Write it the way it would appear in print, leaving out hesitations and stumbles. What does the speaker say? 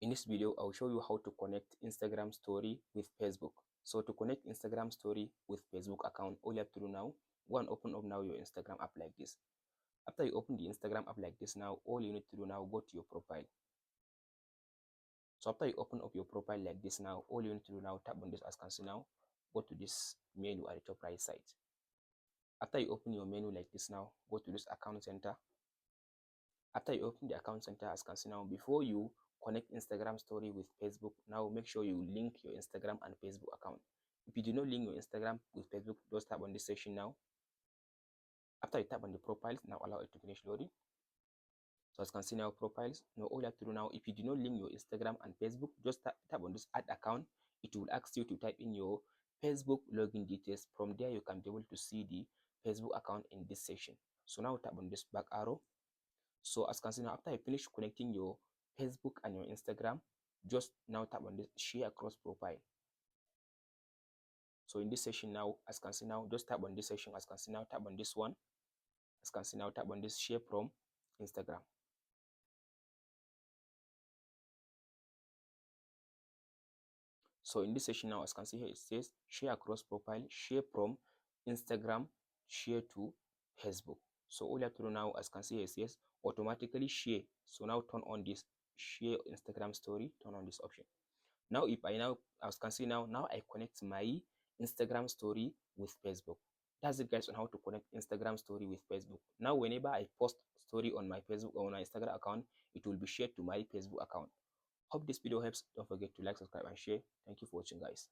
In this video, I'll show you how to connect Instagram story with Facebook. So to connect Instagram story with Facebook account, all you have to do now, go and open up now your Instagram app like this. After you open the Instagram app like this now, all you need to do now, go to your profile. So after you open up your profile like this now, all you need to do now, tap on this as you can see now, go to this menu at the top right side. After you open your menu like this now, go to this account center. After you open the account center as you can see now, before you connect Instagram story with Facebook, now make sure you link your Instagram and Facebook account. If you do not link your Instagram with Facebook, just tap on this section now. After you tap on the profiles, now allow it to finish loading. So as you can see now, profiles. Now all you have to do now, if you do not link your Instagram and Facebook, just tap on this add account. It will ask you to type in your Facebook login details. From there, you can be able to see the Facebook account in this section. So now tap on this back arrow. So as you can see now, after you finish connecting your Facebook and your Instagram, just now tap on this share across profile. So in this section now, as you can see now, just tap on this section. As you can see now, tap on this one. As you can see now, tap on this share from Instagram. So in this section now, as you can see here, it says share across profile, share from Instagram, share to Facebook. So all you have to do now, as you can see here, it says automatically share. So now turn on this share Instagram story, turn on this option. Now if I now, as you can see now, I connect my Instagram story with Facebook. That's it guys on how to connect Instagram story with Facebook. Now whenever I post story on my Facebook or on my Instagram account, it will be shared to my Facebook account. Hope this video helps. Don't forget to like, subscribe and share. Thank you for watching guys.